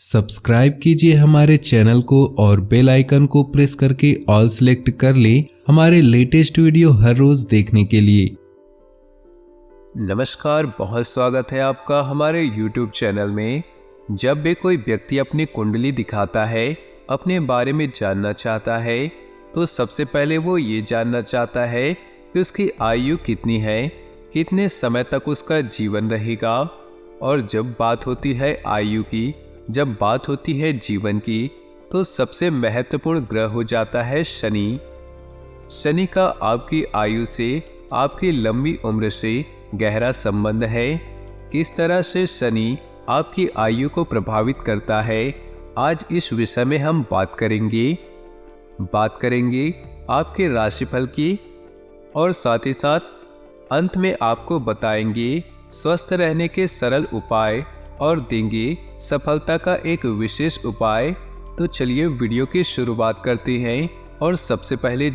Subscribe कीजिए हमारे channel को और बेल आइकन को प्रेस करके ऑल सेलेक्ट कर लें हमारे लेटेस्ट वीडियो हर रोज देखने के लिए। नमस्कार, बहुत स्वागत है आपका हमारे YouTube चैनल में। जब भी कोई व्यक्ति अपनी कुंडली दिखाता है, अपने बारे में जानना चाहता है, तो सबसे पहले वो ये जानना चाहता है कि उसकी आयु कितनी है, कितने समय तक उसका जीवन रहेगा। और जब बात होती है आयु की, जब बात होती है जीवन की, तो सबसे महत्वपूर्ण ग्रह हो जाता है शनि। शनि का आपकी आयु से, आपकी लंबी उम्र से गहरा संबंध है। किस तरह से शनि आपकी आयु को प्रभावित करता है, आज इस विषय में हम बात करेंगे आपके राशिफल की, और साथ ही साथ अंत में आपको बताएंगे स्वस्थ रहने के सरल उपाय और देंगे सफलता का एक विशेष उपाय। तो चलिए वीडियो की शुरुआत करते हैं और सबसे पहले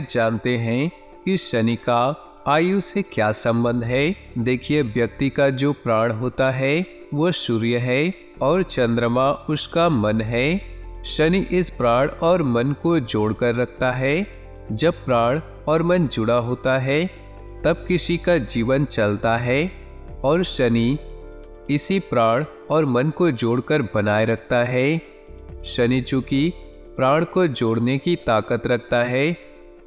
जानते हैं कि शनि का आयु से क्या संबंध है। देखिए, व्यक्ति का जो प्राण होता है वो सूर्य है और चंद्रमा उसका मन है। शनि इस प्राण और मन को जोड़कर रखता है। जब प्राण और मन जुड़ा होता है तब किसी का जीवन चलता है, और शनि इसी प्राण और मन को जोड़कर बनाए रखता है। शनि चूंकि प्राण को जोड़ने की ताकत रखता है,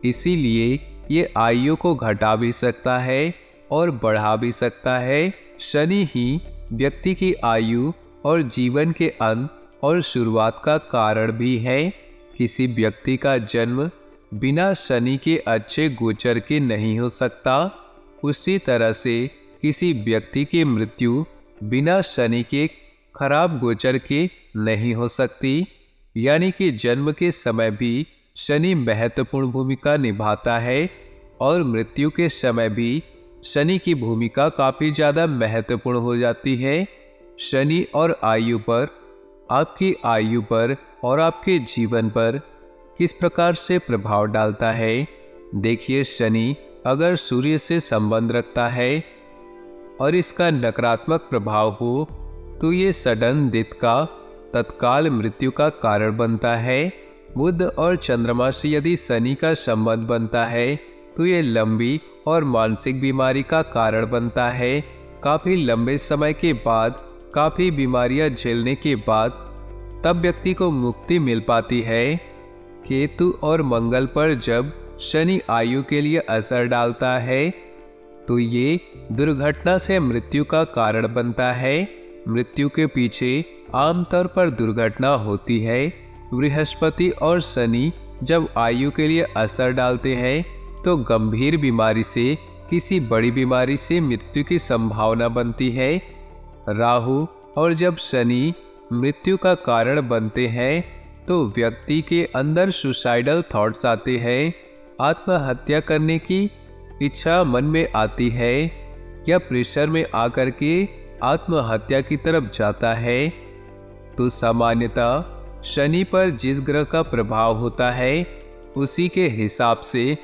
इसीलिए ये आयु को घटा भी सकता है और बढ़ा भी सकता है। शनि ही व्यक्ति की आयु और जीवन के अंत और शुरुआत का कारण भी है। किसी व्यक्ति का जन्म बिना शनि के अच्छे गोचर के नहीं हो सकता। उसी तरह से किसी व्यक्ति की मृत्यु बिना शनि के खराब गोचर के नहीं हो सकती। यानी कि जन्म के समय भी शनि महत्वपूर्ण भूमिका निभाता है, और मृत्यु के समय भी शनि की भूमिका काफ़ी ज़्यादा महत्वपूर्ण हो जाती है। शनि और आयु पर, आपकी आयु पर और आपके जीवन पर किस प्रकार से प्रभाव डालता है। देखिए, शनि अगर सूर्य से संबंध रखता है और इसका नकारात्मक प्रभाव हो तो ये सडन डेथ का, तत्काल मृत्यु का कारण बनता है। बुध और चंद्रमा से यदि शनि का संबंध बनता है तो ये लंबी और मानसिक बीमारी का कारण बनता है। काफ़ी लंबे समय के बाद, काफ़ी बीमारियां झेलने के बाद तब व्यक्ति को मुक्ति मिल पाती है। केतु और मंगल पर जब शनि आयु के लिए असर डालता है तो ये दुर्घटना से मृत्यु का कारण बनता है। मृत्यु के पीछे आमतौर पर दुर्घटना होती है। बृहस्पति और शनि जब आयु के लिए असर डालते हैं तो गंभीर बीमारी से, किसी बड़ी बीमारी से मृत्यु की संभावना बनती है। राहु और जब शनि मृत्यु का कारण बनते हैं तो व्यक्ति के अंदर सुसाइडल थॉट्स आते हैं। आत्महत्या करने की इच्छा मन में आती है या प्रेशर में आकर के आत्महत्या की तरफ जाता है। तो सामान्यतः शनि पर जिस ग्रह का प्रभाव होता है उसी के हिसाब से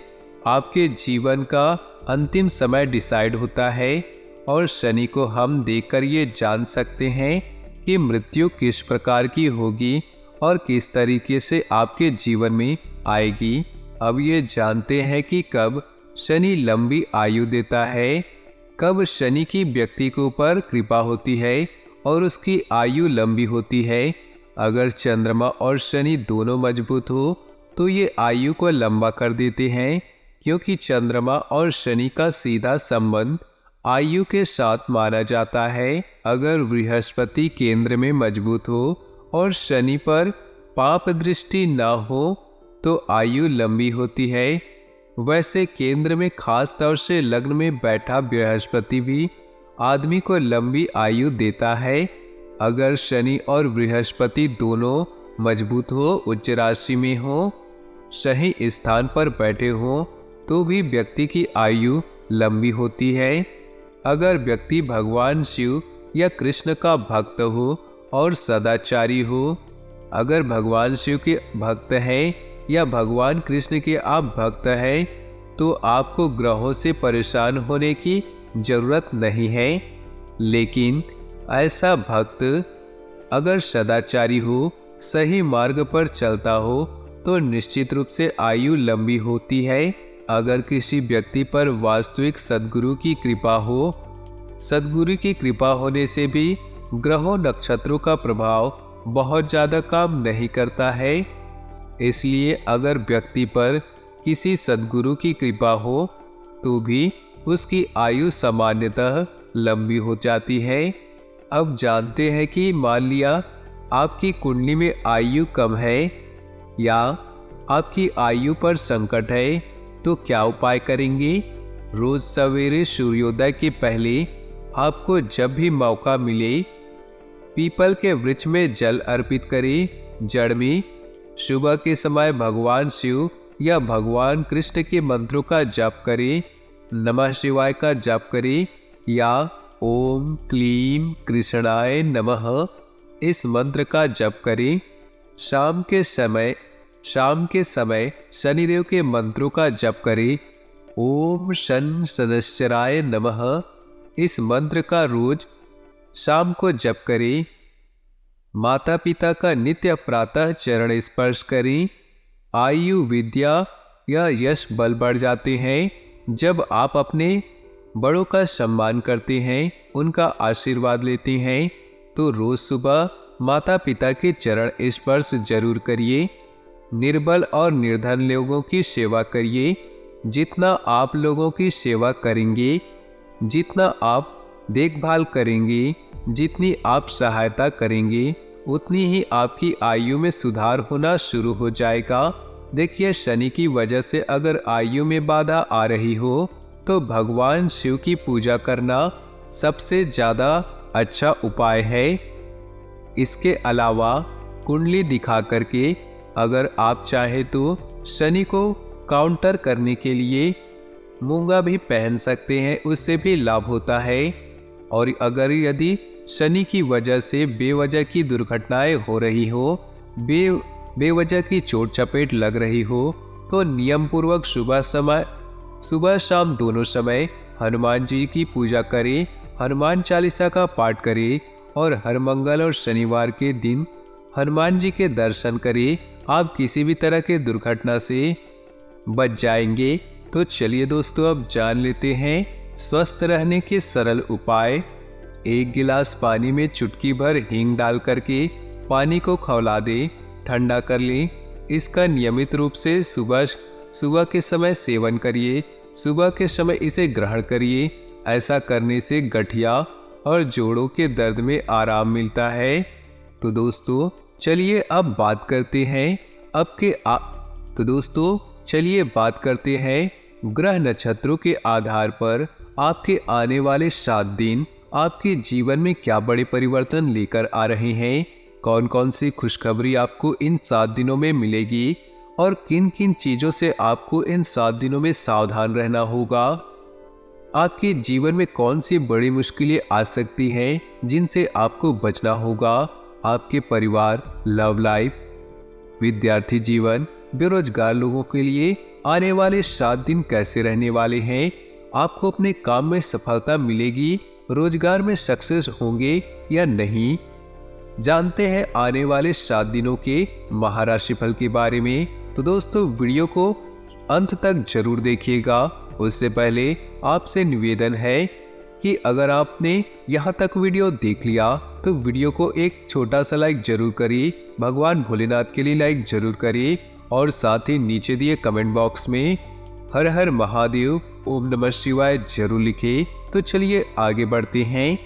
आपके जीवन का अंतिम समय डिसाइड होता है, और शनि को हम देखकर ये जान सकते हैं कि मृत्यु किस प्रकार की होगी और किस तरीके से आपके जीवन में आएगी। अब ये जानते हैं कि कब शनि लंबी आयु देता है, कब शनि की व्यक्ति के ऊपर कृपा होती है और उसकी आयु लंबी होती है। अगर चंद्रमा और शनि दोनों मजबूत हो तो ये आयु को लंबा कर देते हैं, क्योंकि चंद्रमा और शनि का सीधा संबंध आयु के साथ माना जाता है। अगर बृहस्पति केंद्र में मजबूत हो और शनि पर पाप दृष्टि न हो तो आयु लंबी होती है। वैसे केंद्र में खास तौर से लग्न में बैठा बृहस्पति भी आदमी को लंबी आयु देता है। अगर शनि और बृहस्पति दोनों मजबूत हो, उच्च राशि में हो, सही स्थान पर बैठे हो तो भी व्यक्ति की आयु लंबी होती है। अगर व्यक्ति भगवान शिव या कृष्ण का भक्त हो और सदाचारी हो, अगर भगवान शिव के भक्त हैं या भगवान कृष्ण के आप भक्त हैं तो आपको ग्रहों से परेशान होने की जरूरत नहीं है। लेकिन ऐसा भक्त अगर सदाचारी हो, सही मार्ग पर चलता हो तो निश्चित रूप से आयु लंबी होती है। अगर किसी व्यक्ति पर वास्तविक सद्गुरु की कृपा हो, सद्गुरु की कृपा होने से भी ग्रहों नक्षत्रों का प्रभाव बहुत ज़्यादा काम नहीं करता है। इसलिए अगर व्यक्ति पर किसी सद्गुरु की कृपा हो तो भी उसकी आयु सामान्यतः लंबी हो जाती है। अब जानते हैं कि मान लिया आपकी कुंडली में आयु कम है या आपकी आयु पर संकट है तो क्या उपाय करेंगे। रोज सवेरे सूर्योदय के पहले आपको जब भी मौका मिले पीपल के वृक्ष में जल अर्पित करें। जड़ में सुबह के समय भगवान शिव या भगवान कृष्ण के मंत्रों का जाप करें। नमः शिवाय का जाप करें या ओम क्लीम कृष्णाय नमः इस मंत्र का जप करें। शाम के समय शनिदेव के मंत्रों का जप करें। ओम शन शनश्चराय नमः इस मंत्र का रोज शाम को जप करें। माता पिता का नित्य प्रातः चरण स्पर्श करें। आयु, विद्या या यश बल बढ़ जाते हैं जब आप अपने बड़ों का सम्मान करते हैं, उनका आशीर्वाद लेते हैं। तो रोज सुबह माता पिता के चरण स्पर्श जरूर करिए। निर्बल और निर्धन लोगों की सेवा करिए। जितना आप लोगों की सेवा करेंगे, जितना आप देखभाल करेंगे, जितनी आप सहायता करेंगे, उतनी ही आपकी आयु में सुधार होना शुरू हो जाएगा। देखिए, शनि की वजह से अगर आयु में बाधा आ रही हो तो भगवान शिव की पूजा करना सबसे ज़्यादा अच्छा उपाय है। इसके अलावा कुंडली दिखा करके अगर आप चाहे तो शनि को काउंटर करने के लिए मूंगा भी पहन सकते हैं, उससे भी लाभ होता है। और अगर यदि शनि की वजह से बेवजह की दुर्घटनाएं हो रही हो, बेवजह की चोट चपेट लग रही हो तो नियम पूर्वक सुबह शाम दोनों समय हनुमान जी की पूजा करें, हनुमान चालीसा का पाठ करें और हर मंगल और शनिवार के दिन हनुमान जी के दर्शन करें। आप किसी भी तरह के दुर्घटना से बच जाएंगे। तो चलिए दोस्तों, अब जान लेते हैं स्वस्थ रहने के सरल उपाय। 1 गिलास पानी में चुटकी भर हींग डाल करके पानी को खौला दें, ठंडा कर लें। इसका नियमित रूप से सुबह के समय सेवन करिए। सुबह के समय इसे ग्रहण करिए। ऐसा करने से गठिया और जोड़ों के दर्द में आराम मिलता है। तो दोस्तों चलिए अब बात करते हैं ग्रह नक्षत्रों के आधार पर आपके आने वाले 7 दिन आपके जीवन में क्या बड़े परिवर्तन लेकर आ रहे हैं। कौन कौन सी खुशखबरी आपको इन 7 दिनों में मिलेगी और किन किन चीज़ों से आपको इन 7 दिनों में सावधान रहना होगा। आपके जीवन में कौन सी बड़ी मुश्किलें आ सकती हैं जिनसे आपको बचना होगा। आपके परिवार, लव लाइफ, विद्यार्थी जीवन, बेरोजगार लोगों के लिए आने वाले 7 दिन कैसे रहने वाले हैं। आपको अपने काम में सफलता मिलेगी, रोजगार में सक्सेस होंगे या नहीं। जानते हैं आने वाले 7 दिनों के महाराशिफल के बारे में। तो दोस्तों वीडियो को अंत तक जरूर देखिएगा। उससे पहले आपसे निवेदन है कि अगर आपने यहाँ तक वीडियो देख लिया तो वीडियो को एक छोटा सा लाइक जरूर करिए। भगवान भोलेनाथ के लिए लाइक जरूर करिए और साथ ही नीचे दिए कमेंट बॉक्स में हर हर महादेव, ओम नमः शिवाय जरूर लिखे। तो चलिए आगे बढ़ते हैं।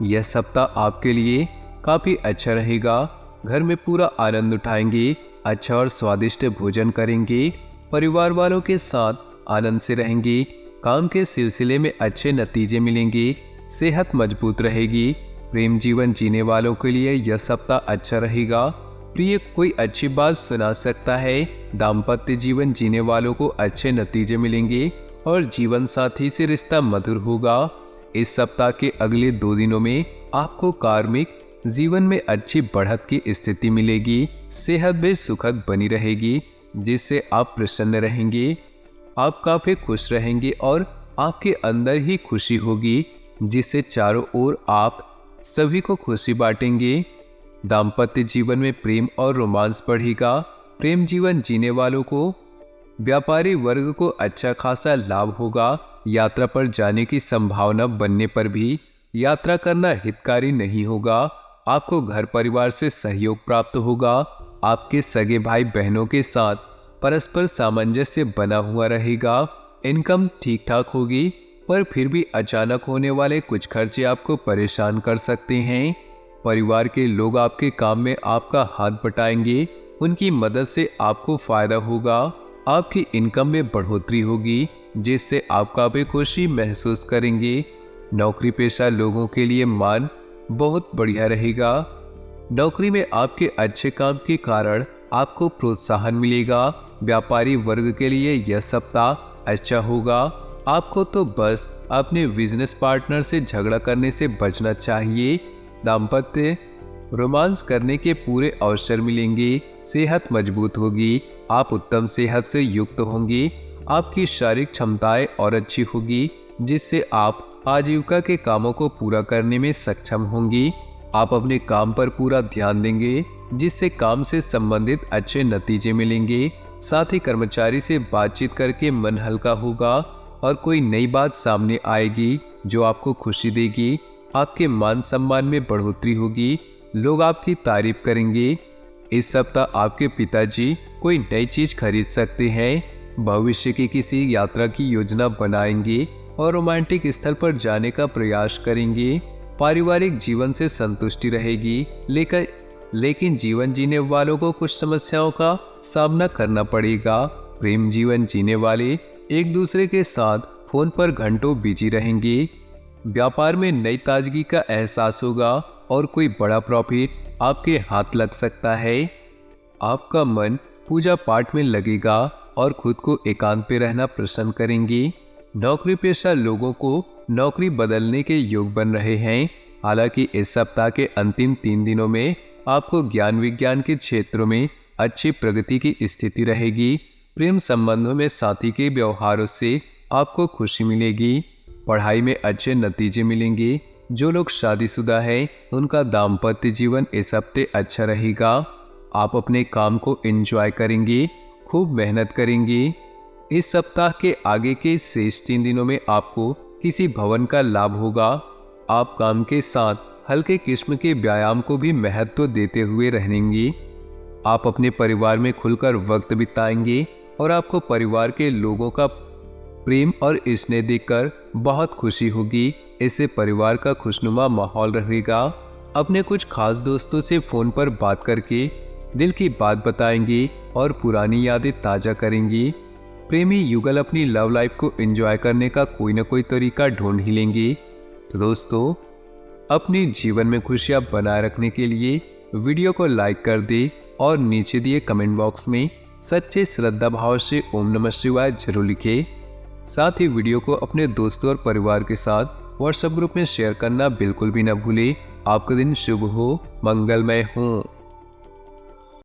यह सप्ताह आपके लिए काफ़ी अच्छा रहेगा। घर में पूरा आनंद उठाएंगे, अच्छा और स्वादिष्ट भोजन करेंगे, परिवार वालों के साथ आनंद से रहेंगे, काम के सिलसिले में अच्छे नतीजे मिलेंगे, सेहत मजबूत रहेगी। प्रेम जीवन जीने वालों के लिए यह सप्ताह अच्छा रहेगा। प्रिय कोई अच्छी बात सुना सकता है। दाम्पत्य जीवन जीने वालों को अच्छे नतीजे मिलेंगे और जीवन साथी से रिश्ता मधुर होगा। इस सप्ताह के अगले 2 दिनों में आपको कार्मिक जीवन में अच्छी बढ़त की स्थिति मिलेगी। सेहत भी सुखद बनी रहेगी जिससे आप प्रसन्न रहेंगे। आप काफ़ी खुश रहेंगे और आपके अंदर ही खुशी होगी जिससे चारों ओर आप सभी को खुशी बांटेंगे। दाम्पत्य जीवन में प्रेम और रोमांस बढ़ेगा। प्रेम जीवन जीने वालों को व्यापारी वर्ग को अच्छा खासा लाभ होगा। यात्रा पर जाने की संभावना बनने पर भी यात्रा करना हितकारी नहीं होगा। आपको घर परिवार से सहयोग प्राप्त होगा। आपके सगे भाई बहनों के साथ परस्पर सामंजस्य बना हुआ रहेगा। इनकम ठीक ठाक होगी, पर फिर भी अचानक होने वाले कुछ खर्चे आपको परेशान कर सकते हैं। परिवार के लोग आपके काम में आपका हाथ बटाएंगे। उनकी मदद से आपको फायदा होगा। आपकी इनकम में बढ़ोतरी होगी, जिससे आप काफी खुशी महसूस करेंगे। नौकरी पेशा लोगों के लिए मान बहुत बढ़िया रहेगा। नौकरी में आपके अच्छे काम के कारण आपको प्रोत्साहन मिलेगा। व्यापारी वर्ग के लिए यह सप्ताह अच्छा होगा। आपको तो बस अपने बिजनेस पार्टनर से झगड़ा करने से बचना चाहिए। दाम्पत्य रोमांस करने के पूरे अवसर मिलेंगे। सेहत मजबूत होगी। आप उत्तम सेहत से युक्त होंगे। आपकी शारीरिक क्षमताएं और अच्छी होगी, जिससे आप आजीविका के कामों को पूरा करने में सक्षम होंगी। आप अपने काम पर पूरा ध्यान देंगे, जिससे काम से संबंधित अच्छे नतीजे मिलेंगे। साथ ही कर्मचारी से बातचीत करके मन हल्का होगा और कोई नई बात सामने आएगी जो आपको खुशी देगी। आपके मान सम्मान में बढ़ोतरी होगी। लोग आपकी तारीफ करेंगे। इस सप्ताह आपके पिताजी कोई नई चीज खरीद सकते हैं। भविष्य की किसी यात्रा की योजना बनाएंगे और रोमांटिक स्थल पर जाने का प्रयास करेंगे। पारिवारिक जीवन से संतुष्टि रहेगी, लेकिन जीवन जीने वालों को कुछ समस्याओं का सामना करना पड़ेगा। प्रेम जीवन जीने वाले एक दूसरे के साथ फोन पर घंटों बिजी रहेंगे। व्यापार में नई ताजगी का एहसास होगा और कोई बड़ा प्रॉफिट आपके हाथ लग सकता है। आपका मन पूजा पाठ में लगेगा और खुद को एकांत पे रहना पसंद करेंगे। नौकरी पेशा लोगों को नौकरी बदलने के योग बन रहे हैं। हालांकि इस सप्ताह के अंतिम 3 दिनों में आपको ज्ञान विज्ञान के क्षेत्रों में अच्छी प्रगति की स्थिति रहेगी। प्रेम संबंधों में साथी के व्यवहारों से आपको खुशी मिलेगी। पढ़ाई में अच्छे नतीजे मिलेंगे। जो लोग शादीशुदा हैं, उनका दाम्पत्य जीवन इस हफ्ते अच्छा रहेगा। आप अपने काम को एंजॉय करेंगे, खूब मेहनत करेंगे। इस सप्ताह के आगे के शेष 3 दिनों में आपको किसी भवन का लाभ होगा। आप काम के साथ हल्के किस्म के व्यायाम को भी महत्व देते हुए रहेंगे। आप अपने परिवार में खुलकर वक्त बिताएंगे और आपको परिवार के लोगों का प्रेम और स्नेह देखकर बहुत खुशी होगी। इससे परिवार का खुशनुमा माहौल रहेगा। अपने कुछ खास दोस्तों से फोन पर बात करके दिल की बात बताएंगे और पुरानी यादें ताजा करेंगी। प्रेमी युगल अपनी लव लाइफ को एंजॉय करने का कोई ना कोई तरीका ढूंढ ही लेंगे। तो दोस्तों, अपने जीवन में खुशियां बनाए रखने के लिए वीडियो को लाइक कर दे और नीचे दिए कमेंट बॉक्स में सच्चे श्रद्धा भाव से ओम नमः शिवाय जरूर लिखे। साथ ही वीडियो को अपने दोस्तों और परिवार के साथ व्हाट्सएप ग्रुप में शेयर करना बिल्कुल भी न भूले। आपका दिन शुभ हो, मंगलमय हो।